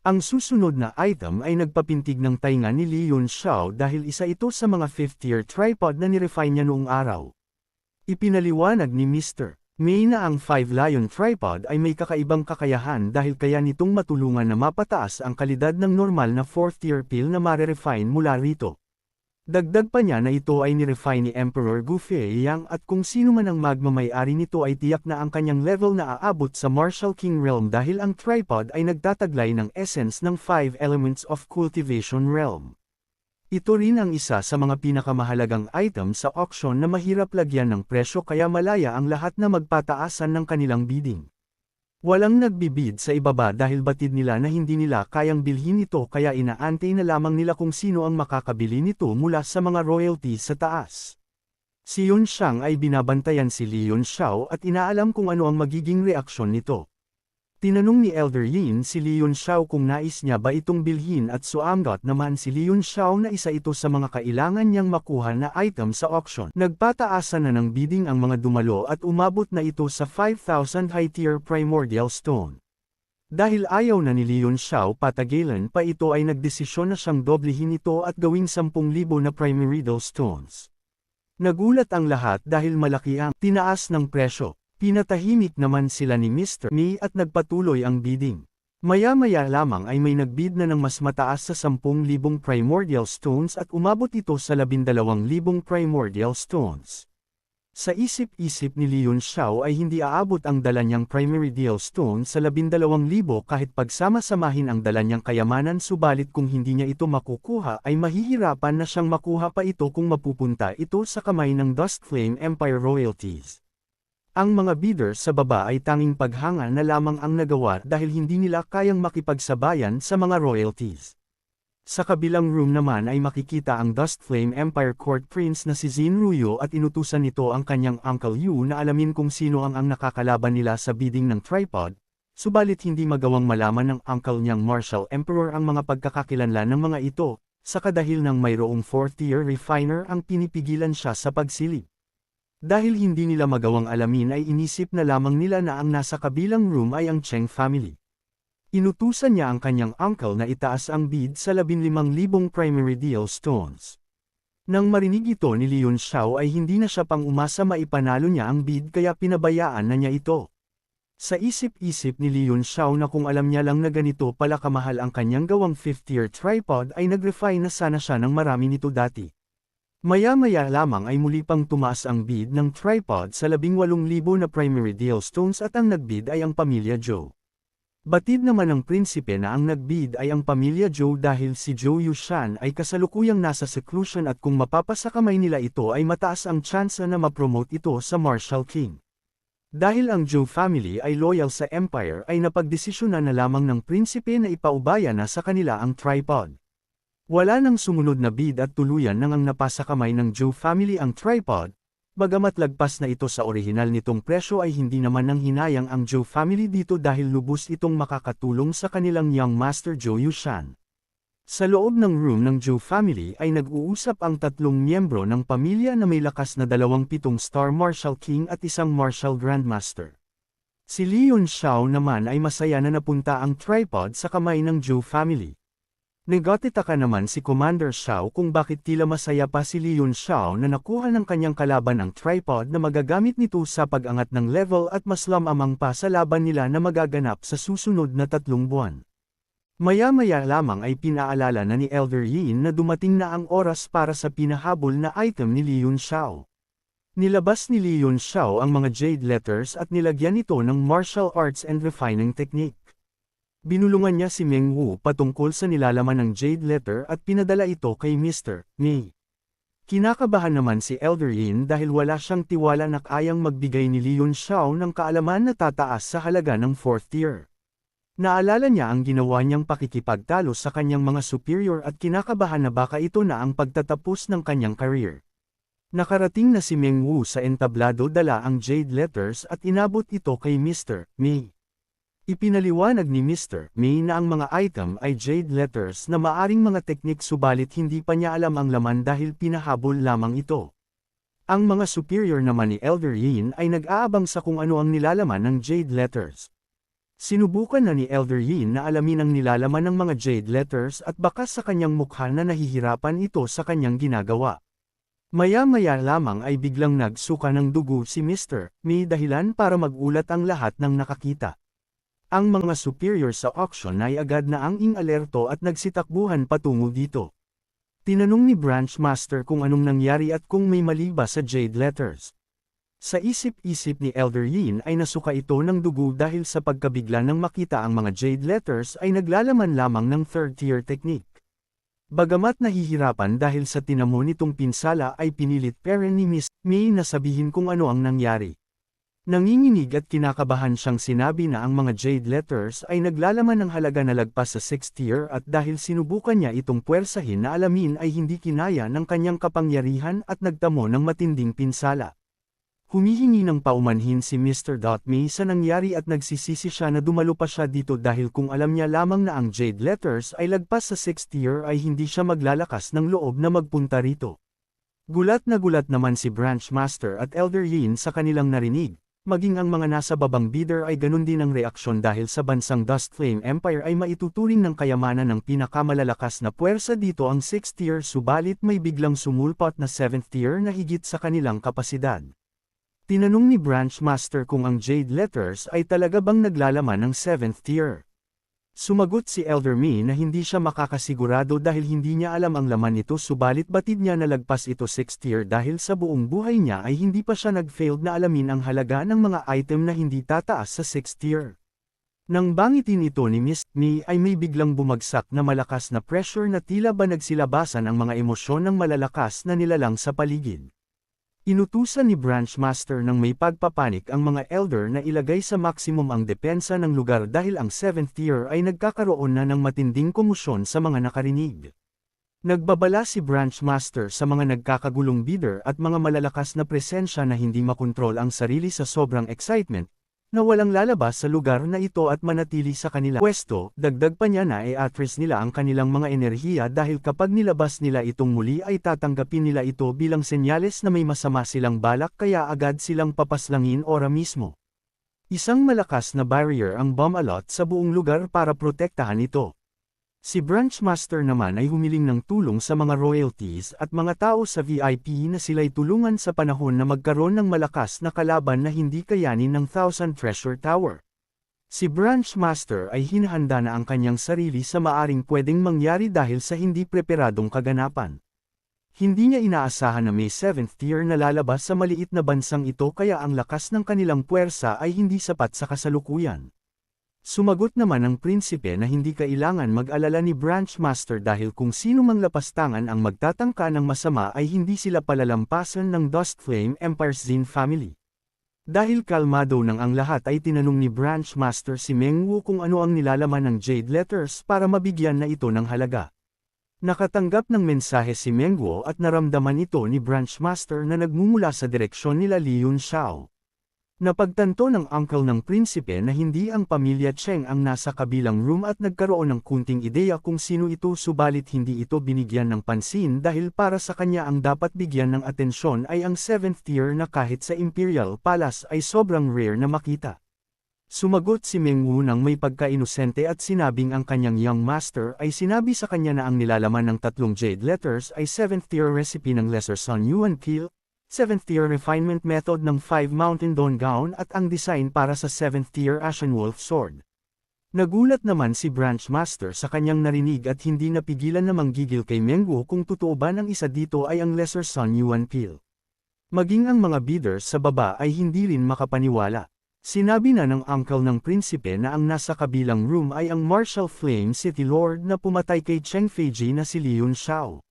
Ang susunod na item ay nagpapintig ng tainga ni Leon Xiao dahil isa ito sa mga 5th-tier tripod na nirefine niya noong araw. Ipinaliwanag ni Mr. Mei na ang 5 Lion tripod ay may kakaibang kakayahan dahil kaya nitong matulungan na mapataas ang kalidad ng normal na 4th tier pill na mare-refine mula rito. Dagdag pa niya na ito ay nirefine ni Emperor Gu Feiyang at kung sino man ang magmamay-ari nito ay tiyak na ang kanyang level na aabot sa Martial King Realm dahil ang tripod ay nagtataglay ng essence ng 5 elements of cultivation realm. Ito rin ang isa sa mga pinakamahalagang item sa auction na mahirap lagyan ng presyo kaya malaya ang lahat na magpataasan ng kanilang bidding. Walang nagbibid sa ibaba dahil batid nila na hindi nila kayang bilhin ito kaya inaantay na lamang nila kung sino ang makakabili nito mula sa mga royalties sa taas. Si Yun Xiang ay binabantayan si Li Yunxiao at inaalam kung ano ang magiging reaksyon nito. Tinanong ni Elder Yin si Li Yunxiao kung nais niya ba itong bilhin at suamgot naman si Li Yunxiao na isa ito sa mga kailangan niyang makuha na item sa auction. Nagpataasan na ng bidding ang mga dumalo at umabot na ito sa 5,000 high-tier primordial stone. Dahil ayaw na ni Li Yunxiao patagilan pa ito ay nagdesisyon na siyang doblehin ito at gawing 10,000 na primordial stones. Nagulat ang lahat dahil malaki ang tinaas ng presyo. Pinatahimik naman sila ni Mr. Mi at nagpatuloy ang bidding. Maya-maya lamang ay may nagbid na ng mas mataas sa 10,000 primordial stones at umabot ito sa 12,000 primordial stones. Sa isip-isip ni Li Yunxiao ay hindi aabot ang dala niyang primordial stone sa 12,000 kahit pagsama-samahin ang dala niyang kayamanan subalit kung hindi niya ito makukuha ay mahihirapan na siyang makuha pa ito kung mapupunta ito sa kamay ng Dustflame Empire royalties. Ang mga bidder sa baba ay tanging paghanga na lamang ang nagawa dahil hindi nila kayang makipagsabayan sa mga royalties. Sa kabilang room naman ay makikita ang Dustflame Empire Court Prince na si Xin Ruyo at inutusan nito ang kanyang Uncle Yu na alamin kung sino ang nakakalaban nila sa bidding ng tripod, subalit hindi magawang malaman ng uncle niyang Martial Emperor ang mga pagkakakilanlan ng mga ito, sa kadahil ng mayroong 4th-tier refiner ang pinipigilan siya sa pagsilip. Dahil hindi nila magawang alamin ay inisip na lamang nila na ang nasa kabilang room ay ang Cheng family. Inutusan niya ang kanyang uncle na itaas ang bid sa 15,000 primordial stones. Nang marinig ito ni Li Yunxiao ay hindi na siya pang umasa maipanalo niya ang bid kaya pinabayaan na niya ito. Sa isip-isip ni Li Yunxiao na kung alam niya lang na ganito pala kamahal ang kanyang gawang 5th-tier tripod ay nag-refine na sana siya ng marami nito dati. Maya-maya lamang ay muli pang tumaas ang bid ng tripod sa 18,000 na primordial stones at ang nagbid ay ang pamilya Zhou. Batid naman ng prinsipe na ang nagbid ay ang pamilya Zhou dahil si Zhou Yushan ay kasalukuyang nasa seclusion at kung mapapasa kamay nila ito ay mataas ang tsansa na mapromote ito sa Martial King. Dahil ang Zhou family ay loyal sa Empire ay napagdesisyonan na lamang ng prinsipe na ipaubaya na sa kanila ang tripod. Wala nang sumunod na bid at tuluyan nang ang napasa kamay ng Zhou family ang tripod, bagamat lagpas na ito sa orihinal nitong presyo ay hindi naman nang hinayang ang Zhou family dito dahil lubos itong makakatulong sa kanilang young master Zhou Yushan. Sa loob ng room ng Zhou family ay nag-uusap ang tatlong miyembro ng pamilya na may lakas na 27-star Martial King at isang Martial Grandmaster. Si Li Yunxiao naman ay masaya na napunta ang tripod sa kamay ng Zhou family. Nagatitaka naman si Commander Xiao kung bakit tila masaya pa si Li Yunxiao na nakuha ng kanyang kalaban ang tripod na magagamit nito sa pag-angat ng level at mas lamang pa sa laban nila na magaganap sa susunod na 3 buwan. Maya-maya lamang ay pinaalala na ni Elder Yin na dumating na ang oras para sa pinahabol na item ni Li Yunxiao. Nilabas ni Li Yunxiao ang mga jade letters at nilagyan ito ng martial arts and refining technique. Binulungan niya si Meng Wu patungkol sa nilalaman ng jade letter at pinadala ito kay Mr. Mi. Kinakabahan naman si Elder Yin dahil wala siyang tiwala na kayang magbigay ni Li Yunxiao ng kaalaman na tataas sa halaga ng 4th tier. Naalala niya ang ginawa niyang pakikipagtalo sa kanyang mga superior at kinakabahan na baka ito na ang pagtatapos ng kanyang career. Nakarating na si Meng Wu sa entablado dala ang jade letters at inabot ito kay Mr. Mi. Ipinaliwanag ni Mr. Mi na ang mga item ay jade letters na maaring mga teknik subalit hindi pa niya alam ang laman dahil pinahabol lamang ito. Ang mga superior naman ni Elder Yin ay nag-aabang sa kung ano ang nilalaman ng jade letters. Sinubukan na ni Elder Yin na alamin ang nilalaman ng mga jade letters at baka sa kanyang mukha na nahihirapan ito sa kanyang ginagawa. Maya-maya lamang ay biglang nagsuka ng dugo si Mr. Mi dahilan para magulat ang lahat ng nakakita. Ang mga superior sa auction ay agad na ang alerto at nagsitakbuhan patungo dito. Tinanong ni Branch Master kung anong nangyari at kung may mali ba sa jade letters. Sa isip-isip ni Elder Yin ay nasuka ito ng dugo dahil sa pagkabigla nang makita ang mga jade letters ay naglalaman lamang ng 3rd tier technique. Bagamat nahihirapan dahil sa tinamo nitong pinsala ay pinilit pa rin ni Miss Mi na sabihin kung ano ang nangyari. Nanginginig at kinakabahan siyang sinabi na ang mga jade letters ay naglalaman ng halaga na lagpas sa 6th tier at dahil sinubukan niya itong puwersahin na alamin ay hindi kinaya ng kanyang kapangyarihan at nagtamo ng matinding pinsala. Humihingi ng paumanhin si Mr. May sa nangyari at nagsisisi siya na dumalo pa siya dito dahil kung alam niya lamang na ang jade letters ay lagpas sa 6th tier ay hindi siya maglalakas ng loob na magpunta rito. Gulat na gulat naman si Branch Master at Elder Yin sa kanilang narinig. Maging ang mga nasa babang bidder ay ganun din ang reaksyon dahil sa bansang Dust Flame Empire ay maituturing ng kayamanan ng pinakamalalakas na puwersa dito ang 6th tier subalit may biglang sumulpot na 7th tier na higit sa kanilang kapasidad. Tinanong ni Branch Master kung ang Jade Letters ay talaga bang naglalaman ng 7th tier. Sumagot si Elder May na hindi siya makakasigurado dahil hindi niya alam ang laman nito subalit batid niya na lagpas ito 6th tier dahil sa buong buhay niya ay hindi pa siya nag-failed na alamin ang halaga ng mga item na hindi tataas sa 6th tier. Nang bangitin ito ni Miss May ay may biglang bumagsak na malakas na pressure na tila ba nagsilabasan ang mga emosyon ng malalakas na nilalang sa paligid. Inutusan ni Branch Master ng may pagpapanik ang mga elder na ilagay sa maximum ang depensa ng lugar dahil ang 7th tier ay nagkakaroon na ng matinding komosyon sa mga nakarinig. Nagbabala si Branch Master sa mga nagkakagulong bidder at mga malalakas na presensya na hindi makontrol ang sarili sa sobrang excitement, na walang lalabas sa lugar na ito at manatili sa kanila pwesto, dagdag pa niya na atras nila ang kanilang mga enerhiya dahil kapag nilabas nila itong muli ay tatanggapin nila ito bilang senyales na may masama silang balak kaya agad silang papaslangin ora mismo. Isang malakas na barrier ang bomb-alot sa buong lugar para protektahan ito. Si Branch Master naman ay humiling ng tulong sa mga royalties at mga tao sa VIP na sila'y tulungan sa panahon na magkaroon ng malakas na kalaban na hindi kayanin ng Thousand Treasure Tower. Si Branch Master ay hinahanda na ang kanyang sarili sa maaring pwedeng mangyari dahil sa hindi preparadong kaganapan. Hindi niya inaasahan na may 7th tier na lalabas sa maliit na bansang ito kaya ang lakas ng kanilang puwersa ay hindi sapat sa kasalukuyan. Sumagot naman ang prinsipe na hindi kailangan mag-alala ni Branch Master dahil kung sino mang lapastangan ang magtatangka ng masama ay hindi sila palalampasan ng Dust Flame Empire's Zin family. Dahil kalmado nang ang lahat ay tinanong ni Branch Master si Meng Wu kung ano ang nilalaman ng Jade Letters para mabigyan na ito ng halaga. Nakatanggap ng mensahe si Meng Wu at naramdaman ito ni Branch Master na nagmumula sa direksyon nila Li Yunxiao. Napagtanto ng uncle ng prinsipe na hindi ang pamilya Cheng ang nasa kabilang room at nagkaroon ng kunting ideya kung sino ito subalit hindi ito binigyan ng pansin dahil para sa kanya ang dapat bigyan ng atensyon ay ang 7th tier na kahit sa Imperial Palace ay sobrang rare na makita. Sumagot si Meng Wu nang may pagka-inosente at sinabing ang kanyang young master ay sinabi sa kanya na ang nilalaman ng 3 jade letters ay 7th tier recipe ng Lesser Sun Yuan Peel, 7th tier refinement method ng 5 Mountain Dawn Gown at ang design para sa 7th tier Ashen Wolf Sword. Nagulat naman si Branch Master sa kanyang narinig at hindi napigilan na manggigil kay Meng Wu kung totoo ba ng isa dito ay ang Lesser Sun Yuan Peel. Maging ang mga bidders sa baba ay hindi rin makapaniwala. Sinabi na ng uncle ng prinsipe na ang nasa kabilang room ay ang Martial Flame City Lord na pumatay kay Cheng Feiji na si Li Yunxiao.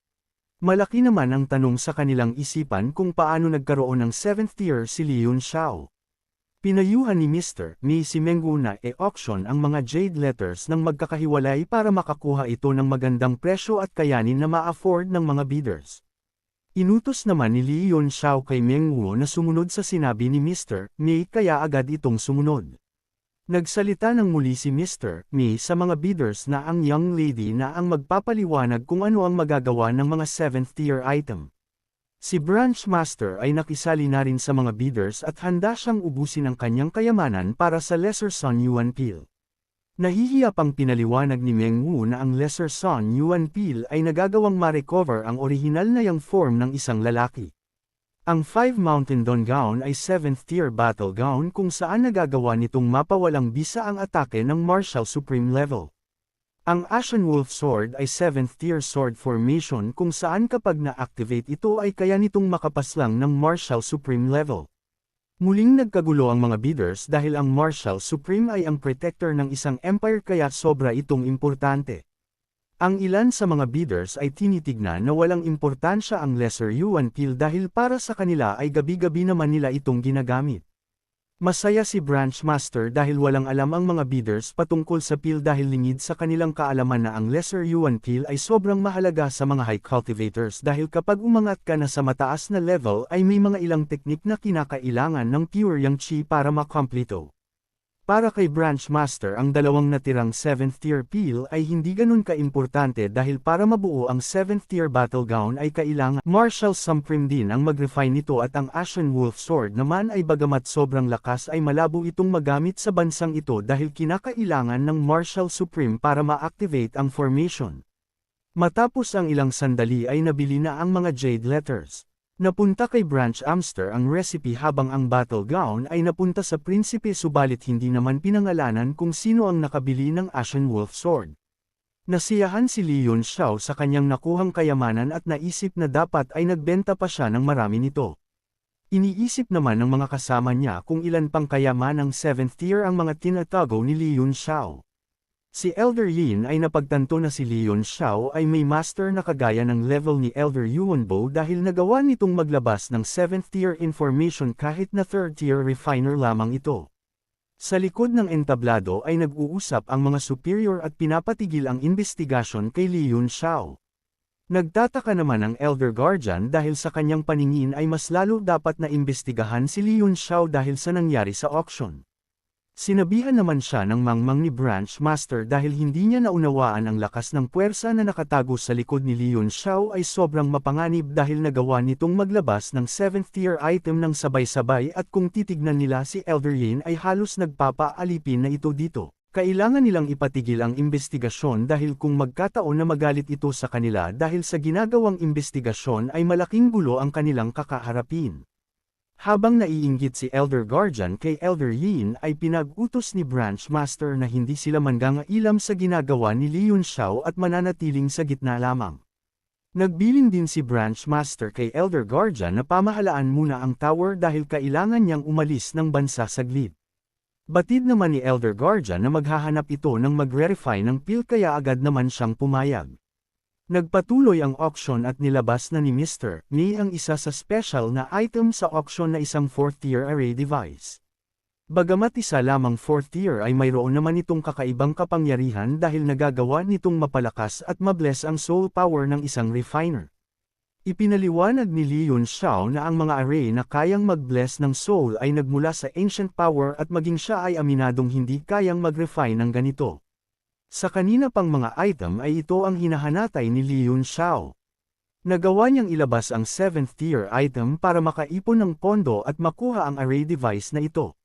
Malaki naman ang tanong sa kanilang isipan kung paano nagkaroon ng 7th tier si Li Yunxiao. Pinayuhan ni Mr. May si Meng Wu na e-auction ang mga jade letters ng magkakahiwalay para makakuha ito ng magandang presyo at kayanin na ma-afford ng mga bidders. Inutos naman ni Li Yunxiao kay Meng Wu na sumunod sa sinabi ni Mr. May kaya agad itong sumunod. Nagsalita ng muli si Mr. May sa mga bidders na ang young lady na ang magpapaliwanag kung ano ang magagawa ng mga 7th tier item. Si Branch Master ay nakisali na rin sa mga bidders at handa siyang ubusin ang kanyang kayamanan para sa Lesser Sun Yuan Peel. Nahihiya pang pinaliwanag ni Meng Wu na ang Lesser Sun Yuan Peel ay nagagawang ma-recover ang orihinal na yang form ng isang lalaki. Ang 5 Mountain Dawn Gown ay 7th tier battle gown kung saan nagagawa nitong mapawalang bisa ang atake ng Martial Supreme level. Ang Ashen Wolf Sword ay 7th tier sword formation kung saan kapag na-activate ito ay kaya nitong makapaslang ng Martial Supreme level. Muling nagkagulo ang mga bidders dahil ang Martial Supreme ay ang protector ng isang empire kaya sobra itong importante. Ang ilan sa mga bidders ay tinitignan na walang importansya ang Lesser Yuan Peel dahil para sa kanila ay gabi-gabi naman nila itong ginagamit. Masaya si Branch Master dahil walang alam ang mga bidders patungkol sa peel dahil lingid sa kanilang kaalaman na ang lesser yuan peel ay sobrang mahalaga sa mga high cultivators dahil kapag umangat ka na sa mataas na level ay may mga ilang teknik na kinakailangan ng pure yang chi para makompleto. Para kay Branch Master ang dalawang natirang 7th tier peel ay hindi ganun ka-importante dahil para mabuo ang 7th tier battle gown ay kailangan Martial Supreme din ang mag-refine nito at ang Ashen Wolf Sword naman ay bagamat sobrang lakas ay malabo itong magamit sa bansang ito dahil kinakailangan ng Martial Supreme para ma-activate ang formation. Matapos ang ilang sandali ay nabili na ang mga Jade Letters. Napunta kay Branch Amster ang recipe habang ang battle gown ay napunta sa prinsipe subalit hindi naman pinangalanan kung sino ang nakabili ng Ashen Wolf Sword. Nasiyahan si Leon Xiao sa kanyang nakuhang kayamanan at naisip na dapat ay nagbenta pa siya ng marami nito. Iniisip naman ng mga kasama niya kung ilan pang kayamanang 7th tier ang mga tinatago ni Leon Xiao. Si Elder Yin ay napagtanto na si Leon Xiao ay may master na kagaya ng level ni Elder Yuanbo dahil nagawa nitong maglabas ng 7th tier information kahit na 3rd tier refiner lamang ito. Sa likod ng entablado ay nag-uusap ang mga superior at pinapatigil ang investigasyon kay Leon Xiao. Nagtataka naman ang Elder Guardian dahil sa kanyang paningin ay mas lalo dapat na imbestigahan si Leon Xiao dahil sa nangyari sa auction. Sinabihan naman siya ng mangmang ni Branch Master dahil hindi niya naunawaan ang lakas ng puwersa na nakatago sa likod ni Leon Xiao ay sobrang mapanganib dahil nagawa nitong maglabas ng 7th tier item ng sabay-sabay at kung titignan nila si Elder Yin ay halos nagpapaalipin na ito dito. Kailangan nilang ipatigil ang investigasyon dahil kung magkataon na magalit ito sa kanila dahil sa ginagawang investigasyon ay malaking gulo ang kanilang kakaharapin. Habang naiinggit si Elder Guardian kay Elder Yin ay pinag-utos ni Branch Master na hindi sila manggangailam sa ginagawa ni Leon Xiao at mananatiling sa gitna lamang. Nagbilin din si Branch Master kay Elder Guardian na pamahalaan muna ang tower dahil kailangan niyang umalis ng bansa saglit. Batid naman ni Elder Guardian na maghahanap ito ng mag-verify ng peel kaya agad naman siyang pumayag. Nagpatuloy ang auction at nilabas na ni Mr. Ni ang isa sa special na item sa auction na isang 4th tier array device. Bagamat isa lamang 4th tier ay mayroon naman itong kakaibang kapangyarihan dahil nagagawa nitong mapalakas at mabless ang soul power ng isang refiner. Ipinaliwanag ni Leon Xiao na ang mga array na kayang mag-bless ng soul ay nagmula sa ancient power at maging siya ay aminadong hindi kayang mag-refine ng ganito. Sa kanina pang mga item ay ito ang hinahanatay ni Leon Xiao. Nagawa niyang ilabas ang 7th tier item para makaipon ng pondo at makuha ang array device na ito.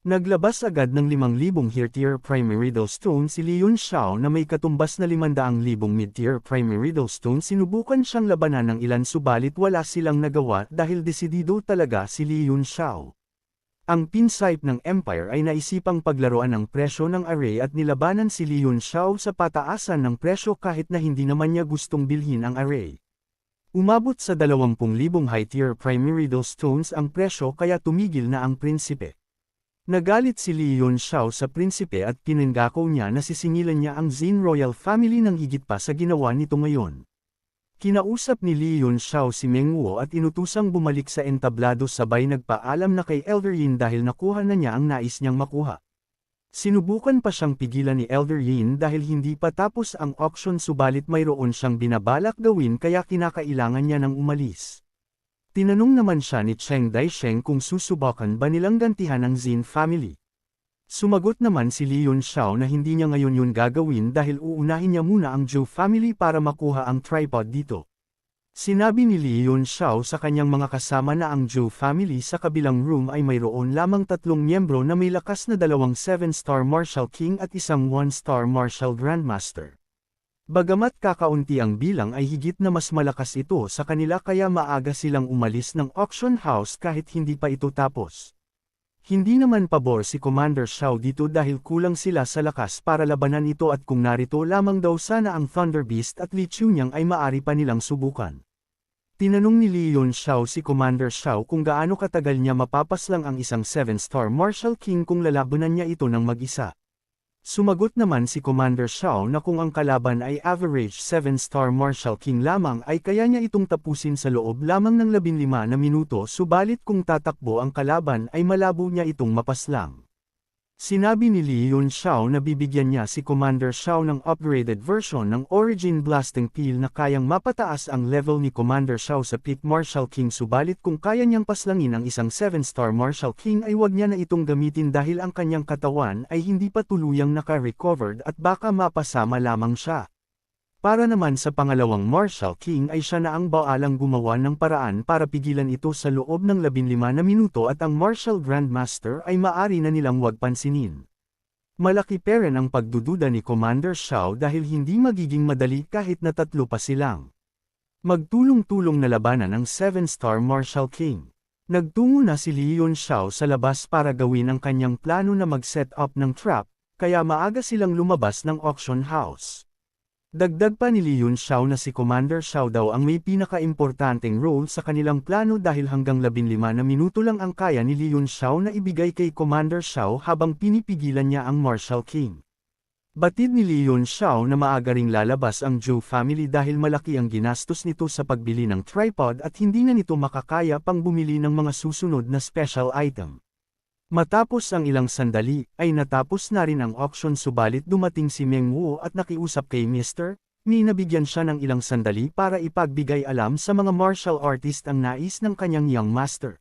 Naglabas agad ng 5,000 high-tier primary riddle stone si Leon Xiao na may katumbas na 500,000 mid-tier primary riddle stone. Sinubukan siyang labanan ng ilan subalit wala silang nagawa dahil desidido talaga si Leon Xiao. Ang pinsype ng Empire ay naisipang paglaruan ng presyo ng array at nilabanan si Leon Xiao sa pataasan ng presyo kahit na hindi naman niya gustong bilhin ang array. Umabot sa 20,000 high-tier primary riddle stones ang presyo kaya tumigil na ang prinsipe. Nagalit si Leon Xiao sa prinsipe at pinangako niya na sisingilan niya ang Xin Royal Family ng higit pa sa ginawa nito ngayon. Kinausap ni Leon Xiao si Meng Wuo at inutusang bumalik sa entablado sabay nagpaalam na kay Elder Yin dahil nakuha na niya ang nais niyang makuha. Sinubukan pa siyang pigilan ni Elder Yin dahil hindi pa tapos ang auction subalit mayroon siyang binabalak gawin kaya kinakailangan niya ng umalis. Tinanong naman siya ni Cheng Daisheng kung susubukan ba nilang gantihan ang Xin family. Sumagot naman si Leon Xiao na hindi niya ngayon yun gagawin dahil uunahin niya muna ang Zhou family para makuha ang tripod dito. Sinabi ni Leon Xiao sa kanyang mga kasama na ang Zhou family sa kabilang room ay mayroon lamang 3 miyembro na may lakas na 2 7-star Martial King at isang 1-star Martial Grandmaster. Bagamat kakaunti ang bilang ay higit na mas malakas ito sa kanila kaya maaga silang umalis ng auction house kahit hindi pa ito tapos. Hindi naman pabor si Commander Xiao dito dahil kulang sila sa lakas para labanan ito at kung narito lamang daw sana ang Thunder Beast at Li Chunyang ay maari pa nilang subukan. Tinanong ni Leon Xiao si Commander Xiao kung gaano katagal niya mapapaslang ang isang 7-star Martial King kung lalabanan niya ito ng mag-isa. Sumagot naman si Commander Shao na kung ang kalaban ay average 7-star Marshal King lamang ay kaya niya itong tapusin sa loob lamang ng 15 na minuto, subalit kung tatakbo ang kalaban ay malabo niya itong mapaslang. Sinabi ni Li Yunxiao na bibigyan niya si Commander Shao ng upgraded version ng Origin Blasting Peel na kayang mapataas ang level ni Commander Shao sa Peak Marshal King, subalit kung kaya niyang paslangin ang isang 7-star Marshal King ay wag niya na itong gamitin dahil ang kanyang katawan ay hindi pa tuluyang naka-recovered at baka mapasama lamang siya. Para naman sa pangalawang Marshal King ay siya na ang baalang gumawa ng paraan para pigilan ito sa loob ng 15 na minuto at ang Marshal Grandmaster ay maari na nilang wag pansinin. Malaki pa rin ang pagdududa ni Commander Shao dahil hindi magiging madali kahit na tatlo pa silang magtulong-tulong na labanan ang 7-star Marshal King. Nagtungo na si Li Yunxiao sa labas para gawin ang kanyang plano na mag-set up ng trap, kaya maaga silang lumabas ng auction house. Dagdag pa ni Li Yunxiao na si Commander Shao daw ang may pinaka-importanteng role sa kanilang plano dahil hanggang 15 na minuto lang ang kaya ni Li Yunxiao na ibigay kay Commander Shao habang pinipigilan niya ang Marshal King. Batid ni Li Yunxiao na maaga ring lalabas ang Zhou family dahil malaki ang ginastos nito sa pagbili ng tripod at hindi na nito makakaya pang bumili ng mga susunod na special item. Matapos ang ilang sandali, ay natapos na rin ang auction, subalit dumating si Meng Wu at nakiusap kay Mr. Ni na bigyan siya ng ilang sandali para ipagbigay alam sa mga martial artist ang nais ng kanyang young master.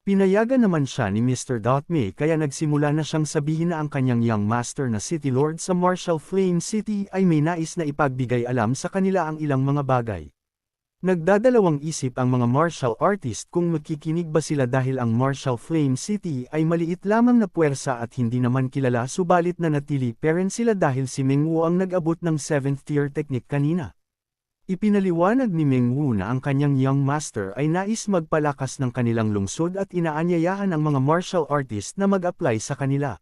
Pinayagan naman siya ni Mr. Mei kaya nagsimula na siyang sabihin na ang kanyang young master na City Lord sa Martial Flame City ay may nais na ipagbigay alam sa kanila ang ilang mga bagay. Nagdadalawang isip ang mga martial artist kung makikinig ba sila dahil ang Martial Flame City ay maliit lamang na puwersa at hindi naman kilala, subalit nanatili pa rin sila dahil si Meng Wu ang nag-abot ng 7th tier technique kanina. Ipinaliwanag ni Meng Wu na ang kanyang young master ay nais magpalakas ng kanilang lungsod at inaanyayahan ang mga martial artist na mag-apply sa kanila.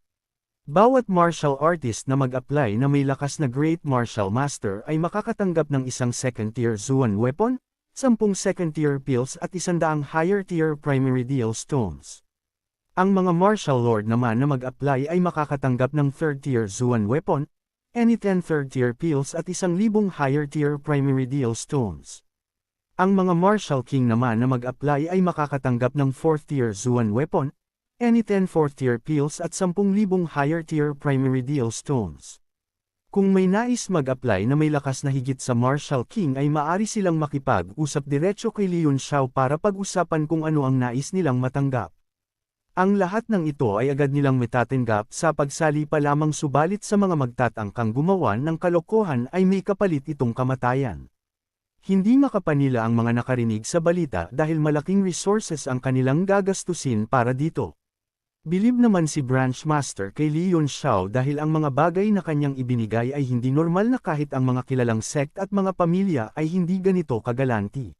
Bawat martial artist na mag-apply na may lakas na Great Martial Master ay makakatanggap ng isang 2nd tier Zuan weapon, 10 2nd tier pills at 100 higher tier primary deal stones. Ang mga martial lord naman na mag-apply ay makakatanggap ng 3rd tier Zuan weapon, any 10 3rd tier pills at 1,000 higher tier primary deal stones. Ang mga martial king naman na mag-apply ay makakatanggap ng 4th tier Zuan weapon, any 10 4th tier pills at 10,000 higher tier primary deal stones. Kung may nais mag-apply na may lakas na higit sa Martial King ay maari silang makipag-usap diretso kay Li Yunxiao para pag-usapan kung ano ang nais nilang matanggap. Ang lahat ng ito ay agad nilang matatanggap sa pagsali pa lamang, subalit sa mga magtatangkang gumawa ng kalokohan ay may kapalit itong kamatayan. Hindi makapanila ang mga nakarinig sa balita dahil malaking resources ang kanilang gagastusin para dito. Bilib naman si Branch Master kay Li Yunxiao dahil ang mga bagay na kanyang ibinigay ay hindi normal na kahit ang mga kilalang sect at mga pamilya ay hindi ganito kagalanti.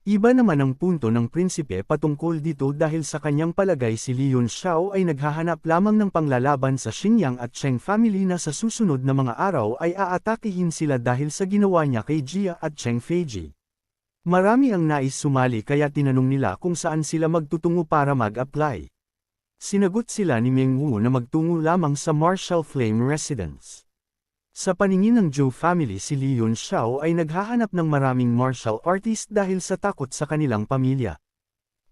Iba naman ang punto ng prinsipe patungkol dito dahil sa kanyang palagay si Li Yunxiao ay naghahanap lamang ng panglalaban sa Xinjiang at Cheng family na sa susunod na mga araw ay aatakihin sila dahil sa ginawa niya kay Jia at Cheng Feiji. Marami ang nais sumali kaya tinanong nila kung saan sila magtutungo para mag-apply. Sinagot sila ni Meng Wu na magtungo lamang sa Martial Flame Residence. Sa paningin ng Zhou family, si Li Yunxiao ay naghahanap ng maraming martial artist dahil sa takot sa kanilang pamilya.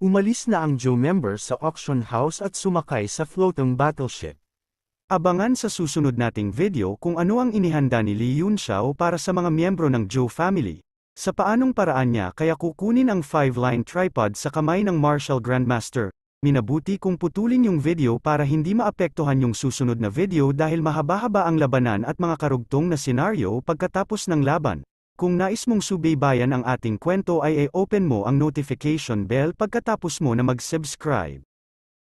Umalis na ang Zhou member sa auction house at sumakay sa floating battleship. Abangan sa susunod nating video kung ano ang inihanda ni Li Yunxiao para sa mga miyembro ng Zhou family. Sa paanong paraan niya kaya kukunin ang 5-line tripod sa kamay ng Martial Grandmaster. Minabuti kung putulin yung video para hindi maapektuhan yung susunod na video dahil mahaba-haba ang labanan at mga karugtong na senaryo pagkatapos ng laban. Kung nais mong subaybayan ang ating kwento ay i-open mo ang notification bell pagkatapos mo na mag-subscribe.